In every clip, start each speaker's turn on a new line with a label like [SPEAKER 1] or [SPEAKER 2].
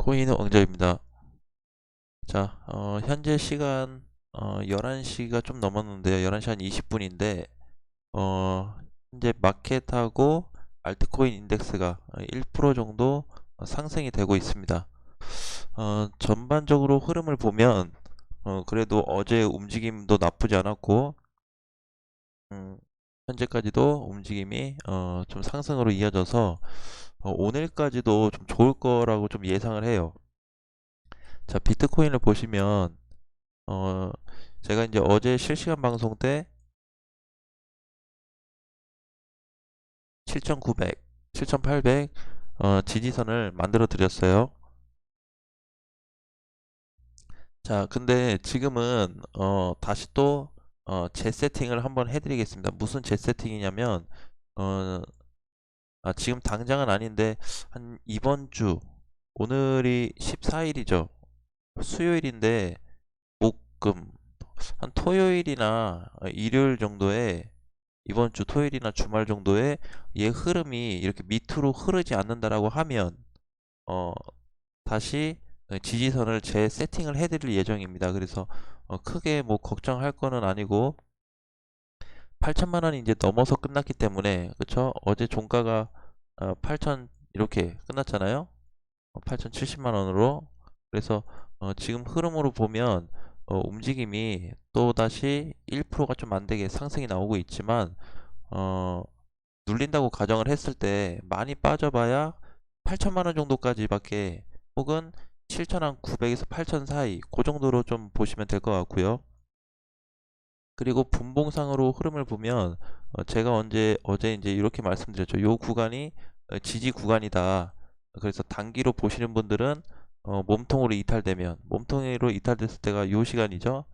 [SPEAKER 1] 코인 왕자입니다. 자, 현재 시간 11시가 좀 넘었는데요. 11시 한 20분인데 현재 마켓하고 알트코인 인덱스가 1% 정도 상승이 되고 있습니다. 전반적으로 흐름을 보면 그래도 어제 움직임도 나쁘지 않았고 현재까지도 움직임이 좀 상승으로 이어져서 오늘까지도 좀 좋을 거라고 좀 예상을 해요. 자, 비트코인을 보시면 어, 제가 이제 어제 실시간 방송 때 7,900, 7,800 지지선을 만들어 드렸어요. 자, 근데 지금은 다시 또 재세팅을 한번 해드리겠습니다. 무슨 재세팅이냐면 어, 지금 당장은 아닌데 한 이번 주 오늘이 14일이죠. 수요일인데 목금 한 토요일이나 일요일 정도에 이번 주 토요일이나 주말 정도에 얘 흐름이 이렇게 밑으로 흐르지 않는다라고 하면 어, 다시 지지선을 재세팅을 해드릴 예정입니다. 그래서 크게 뭐 걱정할 거는 아니고 8천만 원이 이제 넘어서 끝났기 때문에 그쵸? 어제 종가가 8천 이렇게 끝났잖아요. 8,070만 원으로. 그래서 지금 흐름으로 보면 움직임이 또 다시 1%가 좀 안 되게 상승이 나오고 있지만 어, 눌린다고 가정을 했을 때 많이 빠져봐야 8천만 원 정도까지밖에 혹은 7,900에서 8천 사이 그 정도로 좀 보시면 될 것 같고요. 그리고 분봉상으로 흐름을 보면 제가 어제 이제 이렇게 말씀드렸죠. 이 구간이 지지 구간이다. 그래서 단기로 보시는 분들은 몸통으로 이탈되면 몸통으로 이탈됐을 때가 이 시간이죠.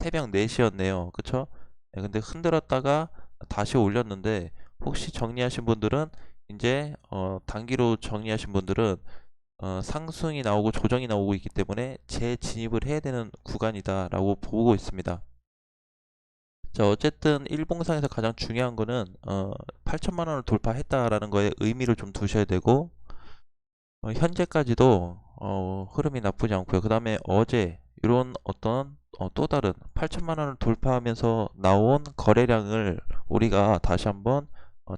[SPEAKER 1] 새벽 4시였네요. 그쵸? 근데 흔들었다가 다시 올렸는데 혹시 정리하신 분들은 이제 단기로 정리하신 분들은 상승이 나오고 조정이 나오고 있기 때문에 재진입을 해야 되는 구간이다라고 보고 있습니다. 자, 어쨌든 일봉상에서 가장 중요한 거는 8천만 원을 돌파했다라는 거에 의미를 좀 두셔야 되고 현재까지도 흐름이 나쁘지 않고요. 그 다음에 어제 이런 어떤 또 다른 8천만 원을 돌파하면서 나온 거래량을 우리가 다시 한번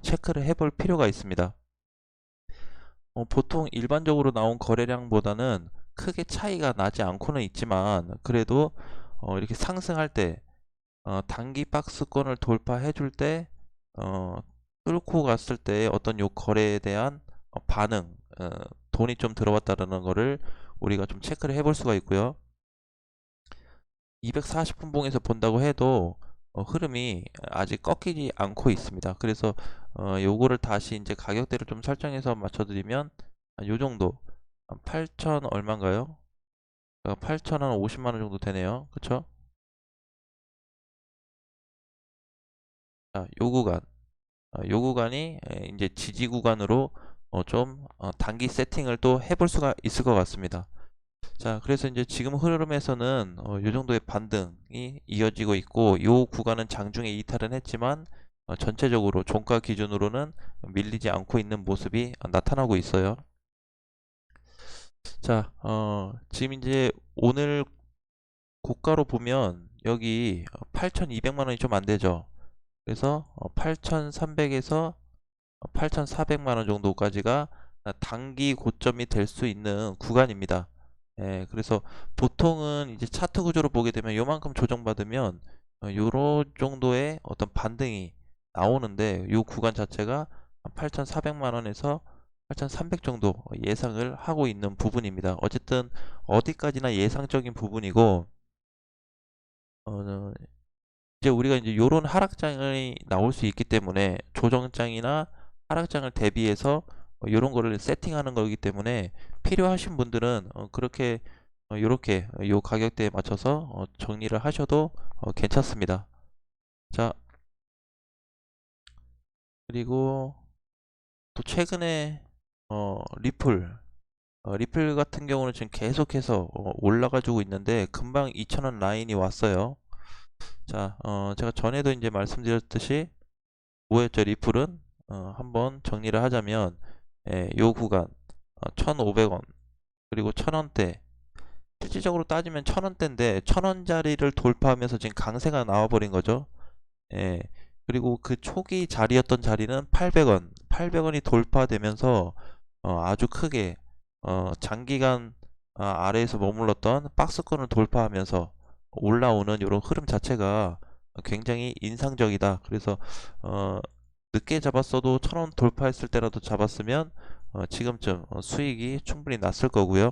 [SPEAKER 1] 체크를 해볼 필요가 있습니다. 보통 일반적으로 나온 거래량보다는 크게 차이가 나지 않고는 있지만 그래도 이렇게 상승할 때 단기 박스권을 돌파해 줄 때 뚫고 갔을 때 어떤 요 거래에 대한 반응, 돈이 좀 들어왔다라는 거를 우리가 좀 체크를 해볼 수가 있고요. 240분 봉에서 본다고 해도 흐름이 아직 꺾이지 않고 있습니다. 그래서 요거를 다시 이제 가격대를 좀 설정해서 맞춰드리면 요 정도 8천 얼마인가요? 8천 한 50만 원 정도 되네요. 그쵸? 자, 요 구간이 이제 지지 구간으로 좀 단기 세팅을 또 해볼 수가 있을 것 같습니다. 자, 그래서 이제 지금 흐름에서는 요 정도의 반등이 이어지고 있고 요 구간은 장중에 이탈은 했지만 전체적으로 종가 기준으로는 밀리지 않고 있는 모습이 나타나고 있어요. 자, 지금 이제 오늘 고가로 보면 여기 8,200만 원이 좀 안 되죠. 그래서 8,300에서 8,400만 원 정도까지가 단기 고점이 될 수 있는 구간입니다. 예, 그래서 보통은 이제 차트 구조로 보게 되면 요만큼 조정받으면 요런 정도의 어떤 반등이 나오는데 요 구간 자체가 8,400만 원에서 8,300 정도 예상을 하고 있는 부분입니다. 어쨌든 어디까지나 예상적인 부분이고 어, 이제 우리가 이제 요런 하락장이 나올 수 있기 때문에 조정장이나 하락장을 대비해서 요런 거를 세팅하는 거기 때문에 필요하신 분들은 그렇게 요렇게 요 가격대에 맞춰서 정리를 하셔도 괜찮습니다. 자, 그리고 또 최근에 리플 같은 경우는 지금 계속해서 올라가지고 있는데 금방 2,000원 라인이 왔어요. 자, 제가 전에도 이제 말씀드렸듯이 뭐였죠? 리플은 한번 정리를 하자면 요 구간 1,500원 그리고 1,000원대. 실질적으로 따지면 1,000원대인데 1,000원짜리를 돌파하면서 지금 강세가 나와버린 거죠. 예. 그리고 그 초기 자리였던 자리는 800원. 800원이 돌파되면서 아주 크게 장기간 아래에서 머물렀던 박스권을 돌파하면서 올라오는 이런 흐름 자체가 굉장히 인상적이다. 그래서 늦게 잡았어도 1,000원 돌파했을 때라도 잡았으면 지금쯤 수익이 충분히 났을 거고요.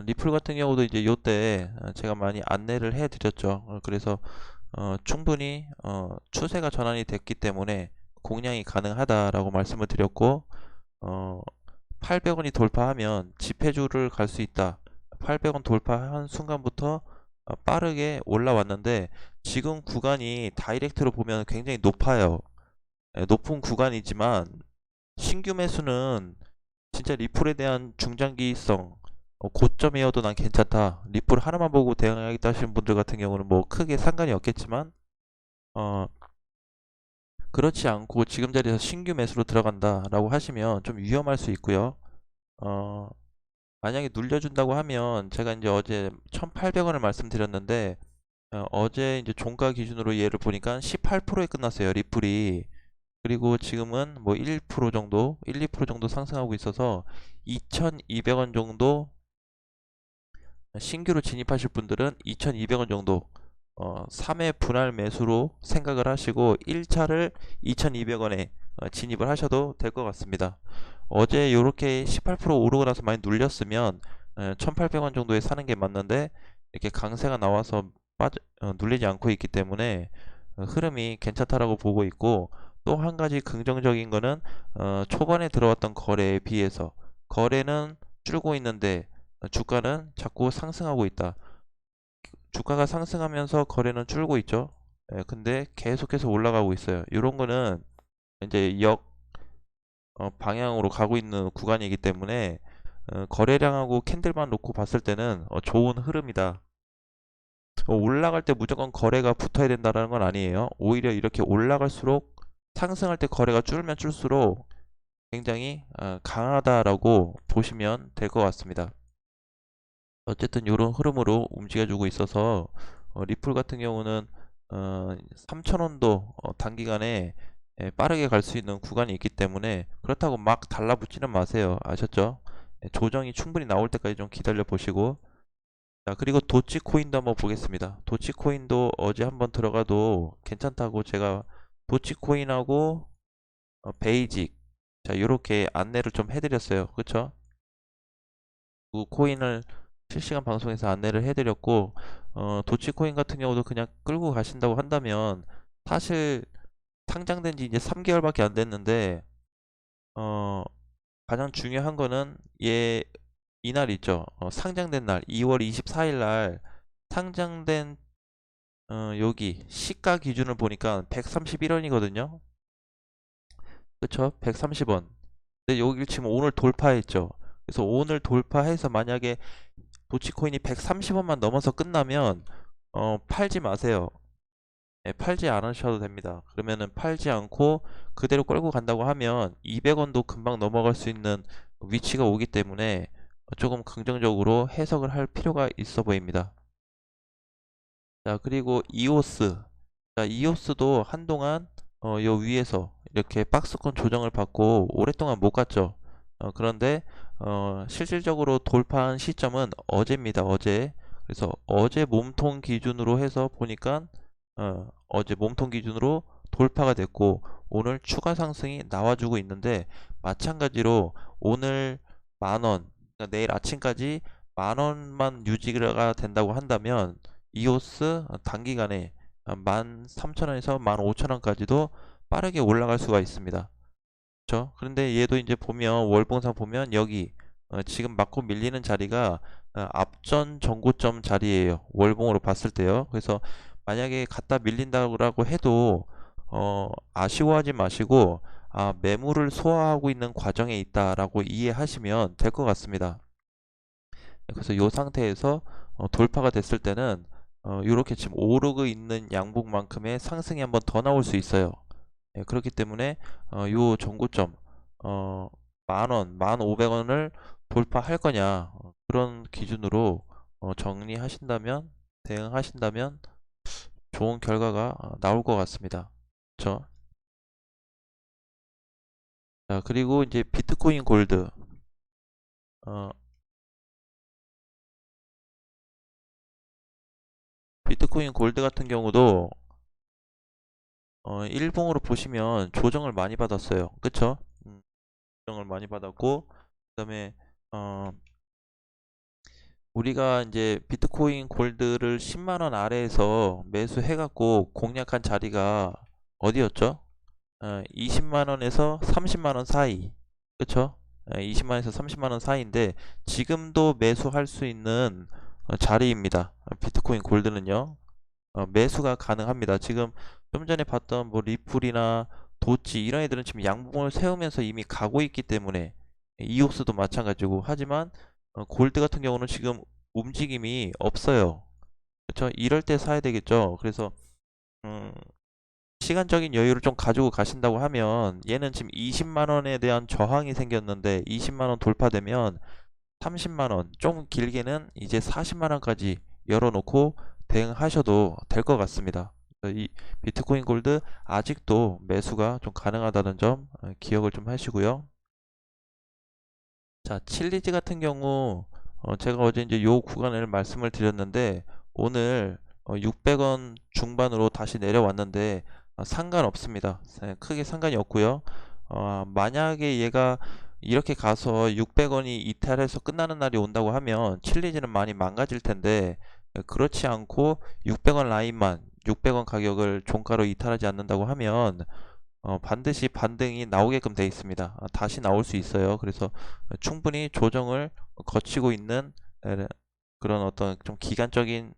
[SPEAKER 1] 리플 같은 경우도 이제 요때 제가 많이 안내를 해 드렸죠. 그래서 충분히 추세가 전환이 됐기 때문에 공략이 가능하다라고 말씀을 드렸고 800원이 돌파하면 지폐주를 갈 수 있다. 800원 돌파한 순간부터 빠르게 올라왔는데 지금 구간이 다이렉트로 보면 굉장히 높아요. 높은 구간이지만 신규 매수는 진짜 리플에 대한 중장기성 고점이어도 난 괜찮다. 리플 하나만 보고 대응하겠다 하시는 분들 같은 경우는 뭐 크게 상관이 없겠지만 어, 그렇지 않고 지금 자리에서 신규 매수로 들어간다 라고 하시면 좀 위험할 수 있고요. 만약에 눌려준다고 하면 제가 이제 어제 1,800원을 말씀드렸는데 어제 이제 종가 기준으로 얘를 보니까 18%에 끝났어요. 리플이. 그리고 지금은 뭐 1% 정도, 1, 2% 정도 상승하고 있어서 2,200원 정도 신규로 진입하실 분들은 2,200원 정도 3회 분할 매수로 생각을 하시고 1차를 2,200원에 진입을 하셔도 될 것 같습니다. 어제 이렇게 18% 오르고 나서 많이 눌렸으면 1,800원 정도에 사는 게 맞는데 이렇게 강세가 나와서 눌리지 않고 있기 때문에 흐름이 괜찮다라고 보고 있고 또 한 가지 긍정적인 거는 초반에 들어왔던 거래에 비해서 거래는 줄고 있는데 주가는 자꾸 상승하고 있다. 주가가 상승하면서 거래는 줄고 있죠. 근데 계속해서 올라가고 있어요. 이런 거는 이제 방향으로 가고 있는 구간이기 때문에 거래량하고 캔들만 놓고 봤을 때는 좋은 흐름이다. 올라갈 때 무조건 거래가 붙어야 된다는 건 아니에요. 오히려 이렇게 올라갈수록 상승할 때 거래가 줄면 줄수록 굉장히 강하다라고 보시면 될 것 같습니다. 어쨌든 이런 흐름으로 움직여주고 있어서 리플 같은 경우는 3,000원도 단기간에 빠르게 갈 수 있는 구간이 있기 때문에 그렇다고 막 달라붙지는 마세요. 아셨죠? 조정이 충분히 나올 때까지 좀 기다려 보시고 자 그리고 도치코인도 한번 보겠습니다. 도치코인도 어제 한번 들어가도 괜찮다고 제가 도치코인하고 베이직 자 이렇게 안내를 좀 해드렸어요. 그쵸? 그 코인을 실시간 방송에서 안내를 해드렸고 도치코인 같은 경우도 그냥 끌고 가신다고 한다면 사실 상장된 지 이제 3개월밖에 안 됐는데 어, 가장 중요한 거는 이날 있죠. 상장된 날 2월 24일 날 상장된 여기 시가 기준을 보니까 131원이거든요. 그쵸? 130원. 근데 여기 지금 오늘 돌파했죠. 그래서 오늘 돌파해서 만약에 도치코인이 130원만 넘어서 끝나면 팔지 마세요. 팔지 않으셔도 됩니다. 그러면은 팔지 않고 그대로 끌고 간다고 하면 200원도 금방 넘어갈 수 있는 위치가 오기 때문에 조금 긍정적으로 해석을 할 필요가 있어 보입니다. 자, 그리고 이오스. 자, 이오스도 한동안 요 위에서 이렇게 박스권 조정을 받고 오랫동안 못 갔죠. 그런데 실질적으로 돌파한 시점은 어제입니다. 어제. 그래서 어제 몸통 기준으로 해서 보니까 어제 몸통 기준으로 돌파가 됐고 오늘 추가 상승이 나와주고 있는데 마찬가지로 오늘 만원, 그러니까 내일 아침까지 만원만 유지가 된다고 한다면 이오스 단기간에 13,000원에서 15,000원까지도 빠르게 올라갈 수가 있습니다. 그렇죠? 그런데 얘도 이제 보면 월봉상 보면 여기 지금 맞고 밀리는 자리가 앞전 전고점 자리예요. 월봉으로 봤을 때요. 그래서 만약에 갖다 밀린다고 해도 아쉬워하지 마시고 매물을 소화하고 있는 과정에 있다라고 이해하시면 될 것 같습니다. 그래서 이 상태에서 돌파가 됐을 때는 이렇게 지금 오르고 있는 양봉만큼의 상승이 한번 더 나올 수 있어요. 그렇기 때문에 요 전고점 만원, 1,500원을 돌파할 거냐, 그런 기준으로 정리하신다면, 대응하신다면 좋은 결과가 나올 것 같습니다. 그렇죠? 자, 그리고 이제 비트코인 골드. 어, 비트코인 골드 같은 경우도 일봉으로 보시면 조정을 많이 받았어요. 그쵸? 조정을 많이 받았고, 그다음에 어, 우리가 이제 비트코인 골드를 10만 원 아래에서 매수해갖고 공략한 자리가 어디였죠? 20만 원에서 30만 원 사이. 그쵸? 20만 원에서 30만 원 사이인데 지금도 매수할 수 있는 자리입니다. 비트코인 골드는요. 매수가 가능합니다. 지금 좀 전에 봤던 뭐 리플이나 도치 이런 애들은 지금 양봉을 세우면서 이미 가고 있기 때문에 이옥스도 마찬가지고 하지만 골드 같은 경우는 지금 움직임이 없어요. 그렇죠? 이럴 때 사야 되겠죠. 그래서 음, 시간적인 여유를 좀 가지고 가신다고 하면 얘는 지금 20만 원에 대한 저항이 생겼는데 20만 원 돌파되면 30만 원, 좀 길게는 이제 40만 원까지 열어놓고 대응하셔도 될 것 같습니다. 이 비트코인 골드 아직도 매수가 좀 가능하다는 점 기억을 좀 하시고요. 자, 칠리지 같은 경우 제가 어제 이제 요 구간을 말씀을 드렸는데 오늘 600원 중반으로 다시 내려왔는데 상관없습니다. 크게 상관이 없고요. 만약에 얘가 이렇게 가서 600원이 이탈해서 끝나는 날이 온다고 하면 칠리지는 많이 망가질 텐데 그렇지 않고 600원 라인만 600원 가격을 종가로 이탈하지 않는다고 하면 반드시 반등이 나오게끔 되어 있습니다. 다시 나올 수 있어요. 그래서 충분히 조정을 거치고 있는 그런 어떤 좀 기간적인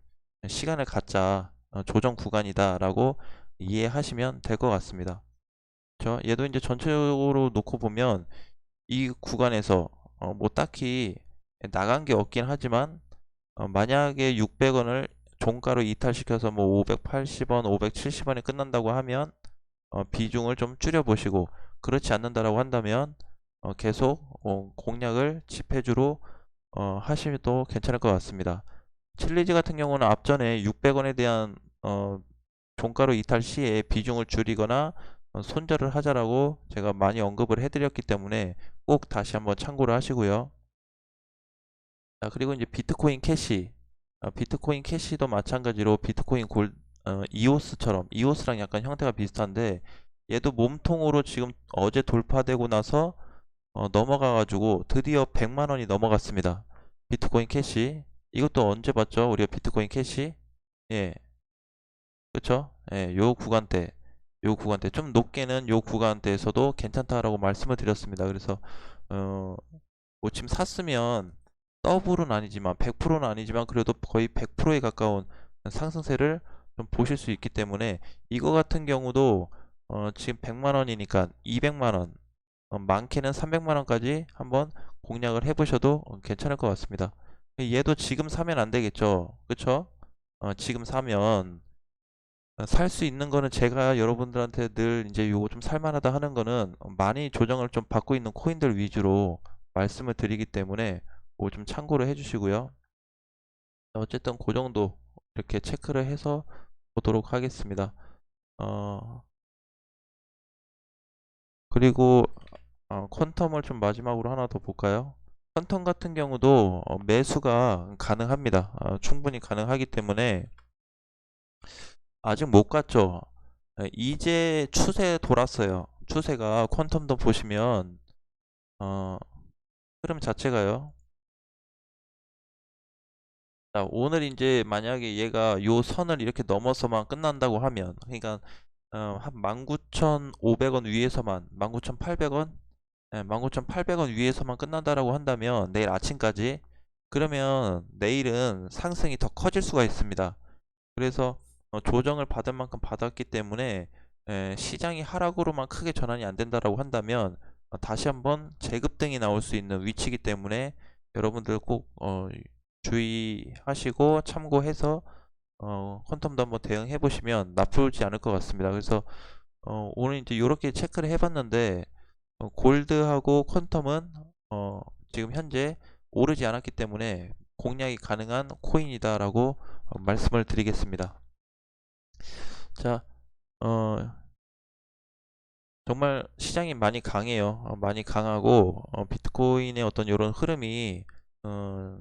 [SPEAKER 1] 시간을 갖자 조정 구간이다라고 이해하시면 될 것 같습니다. 얘도 이제 전체적으로 놓고 보면 이 구간에서 뭐 딱히 나간 게 없긴 하지만 만약에 600원을 종가로 이탈시켜서 뭐 580원, 570원에 끝난다고 하면 비중을 좀 줄여보시고 그렇지 않는다라고 한다면 계속 공략을 집회주로 하셔도 괜찮을 것 같습니다. 칠리지 같은 경우는 앞전에 600원에 대한 종가로 이탈 시에 비중을 줄이거나 손절을 하자라고 제가 많이 언급을 해드렸기 때문에 꼭 다시 한번 참고를 하시고요. 자, 그리고 이제 비트코인 캐시. 비트코인 캐시도 마찬가지로 비트코인 이오스처럼 이오스랑 약간 형태가 비슷한데 얘도 몸통으로 지금 어제 돌파되고 나서 넘어가 가지고 드디어 100만 원이 넘어갔습니다. 비트코인 캐시. 이것도 언제 봤죠? 우리가 비트코인 캐시? 예. 그쵸? 예, 요 구간대 좀 높게는 요 구간대에서도 괜찮다라고 말씀을 드렸습니다. 그래서 뭐 지금 샀으면 더블은 아니지만 100%는 아니지만 그래도 거의 100%에 가까운 상승세를 좀 보실 수 있기 때문에 이거 같은 경우도 지금 100만 원이니까 200만 원, 많게는 300만 원까지 한번 공략을 해보셔도 괜찮을 것 같습니다. 얘도 지금 사면 안 되겠죠, 그쵸? 지금 사면 살 수 있는 거는 제가 여러분들한테 늘 이제 요거 좀 살만하다 하는 거는 많이 조정을 좀 받고 있는 코인들 위주로 말씀을 드리기 때문에 그거 좀 참고를 해주시고요. 어쨌든 그 정도 이렇게 체크를 해서 보도록 하겠습니다. 그리고 퀀텀을 좀 마지막으로 하나 더 볼까요? 퀀텀 같은 경우도 매수가 가능합니다. 충분히 가능하기 때문에 아직 못 갔죠. 이제 추세 돌았어요. 추세가 퀀텀도 보시면 어, 흐름 자체가요. 자, 오늘 이제 만약에 얘가 요 선을 이렇게 넘어서만 끝난다고 하면 그러니까 한 19,500원 위에서만 19,800원 19,800원 위에서만 끝난다라고 한다면 내일 아침까지 그러면 내일은 상승이 더 커질 수가 있습니다. 그래서 조정을 받을 만큼 받았기 때문에 시장이 하락으로만 크게 전환이 안 된다라고 한다면 다시 한번 재급등이 나올 수 있는 위치이기 때문에 여러분들 꼭 주의하시고 참고해서 퀀텀도 한번 대응해 보시면 나쁘지 않을 것 같습니다. 그래서 오늘 이제 이렇게 체크를 해봤는데 골드하고 퀀텀은 지금 현재 오르지 않았기 때문에 공략이 가능한 코인이다라고 말씀을 드리겠습니다. 자, 어, 정말 시장이 많이 강해요. 많이 강하고 비트코인의 어떤 이런 흐름이 어,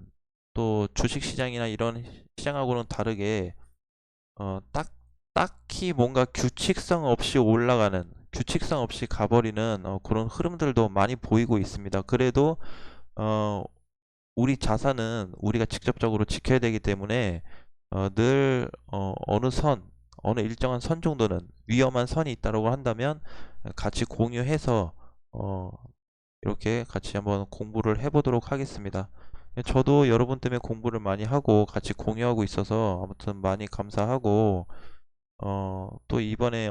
[SPEAKER 1] 또 주식 시장이나 이런 시장하고는 다르게 딱히 뭔가 규칙성 없이 올라가는, 규칙성 없이 가버리는 그런 흐름들도 많이 보이고 있습니다. 그래도 우리 자산은 우리가 직접적으로 지켜야 되기 때문에 늘 어느 일정한 선 정도는, 위험한 선이 있다고 한다면 같이 공유해서 어, 이렇게 같이 한번 공부를 해보도록 하겠습니다. 저도 여러분 때문에 공부를 많이 하고 같이 공유하고 있어서 아무튼 많이 감사하고, 또 이번에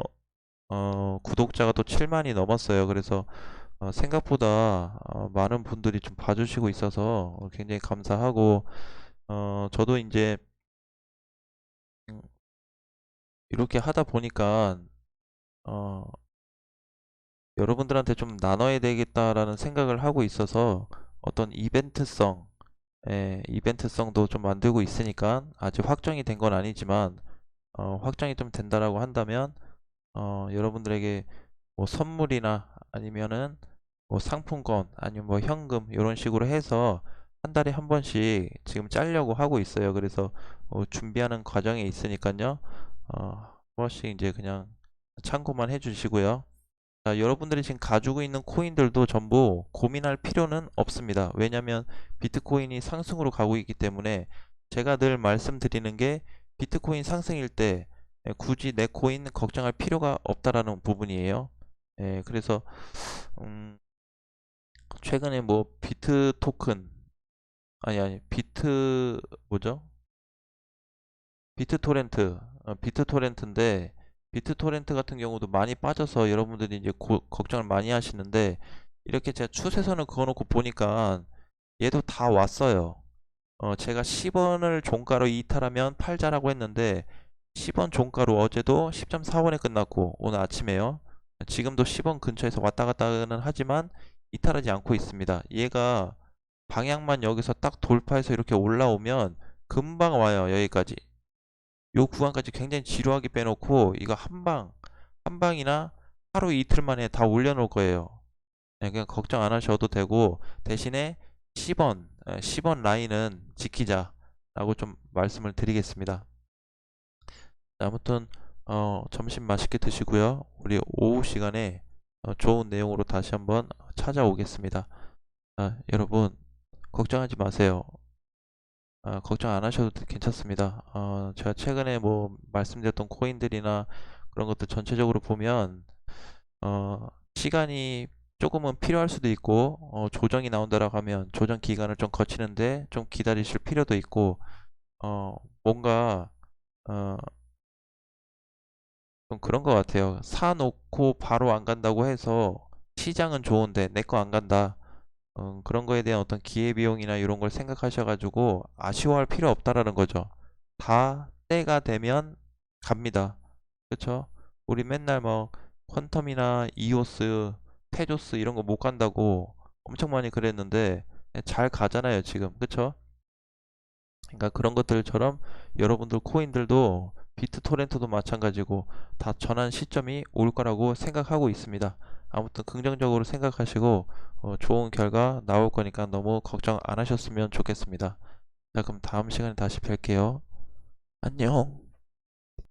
[SPEAKER 1] 구독자가 또 7만이 넘었어요. 그래서 생각보다 많은 분들이 좀 봐주시고 있어서 굉장히 감사하고, 저도 이제 음, 이렇게 하다 보니까 어, 여러분들한테 좀 나눠야 되겠다라는 생각을 하고 있어서 어떤 이벤트성도 좀 만들고 있으니까, 아직 확정이 된 건 아니지만 확정이 좀 된다라고 한다면 여러분들에게 뭐 선물이나 아니면은 뭐 상품권 아니면 뭐 현금 이런 식으로 해서 한 달에 한 번씩 지금 짜려고 하고 있어요. 그래서 준비하는 과정에 있으니까요. 한 번씩 이제 그냥 참고만 해주시고요. 자, 여러분들이 지금 가지고 있는 코인들도 전부 고민할 필요는 없습니다. 왜냐하면 비트코인이 상승으로 가고 있기 때문에, 제가 늘 말씀드리는 게 비트코인 상승일 때 굳이 내 코인 걱정할 필요가 없다라는 부분이에요. 그래서 최근에 뭐 비트 토큰, 아니 비트 뭐죠? 비트토렌트, 비트토렌트인데, 비트토렌트 같은 경우도 많이 빠져서 여러분들이 이제 걱정을 많이 하시는데, 이렇게 제가 추세선을 그어놓고 보니까 얘도 다 왔어요. 제가 10원을 종가로 이탈하면 팔자라고 했는데 10원 종가로 어제도 10.4원에 끝났고, 오늘 아침에요. 지금도 10원 근처에서 왔다 갔다는 하지만 이탈하지 않고 있습니다. 얘가 방향만 여기서 딱 돌파해서 이렇게 올라오면 금방 와요. 여기까지. 요 구간까지 굉장히 지루하게 빼놓고 이거 한 방이나 하루 이틀 만에 다 올려놓을 거예요. 그냥 걱정 안 하셔도 되고, 대신에 10원 라인은 지키자라고 좀 말씀을 드리겠습니다. 아무튼 점심 맛있게 드시고요. 우리 오후 시간에 좋은 내용으로 다시 한번 찾아오겠습니다. 여러분 걱정하지 마세요. 걱정 안 하셔도 괜찮습니다. 제가 최근에 뭐 말씀드렸던 코인들이나 그런 것들 전체적으로 보면 시간이 조금은 필요할 수도 있고, 조정이 나온다라고 하면 조정 기간을 좀 거치는데 좀 기다리실 필요도 있고, 뭔가 어, 좀 그런 것 같아요. 사놓고 바로 안 간다고 해서 시장은 좋은데 내 거 안 간다. 그런 거에 대한 어떤 기회비용이나 이런 걸 생각하셔가지고 아쉬워할 필요 없다라는 거죠. 다 때가 되면 갑니다. 그쵸? 우리 맨날 뭐 퀀텀이나 이오스, 테조스 이런 거 못 간다고 엄청 많이 그랬는데 잘 가잖아요, 지금. 그쵸? 그러니까 그런 것들처럼 여러분들 코인들도 비트토렌트도 마찬가지고 다 전환 시점이 올 거라고 생각하고 있습니다. 아무튼 긍정적으로 생각하시고 좋은 결과 나올 거니까 너무 걱정 안 하셨으면 좋겠습니다. 자, 그럼 다음 시간에 다시 뵐게요. 안녕.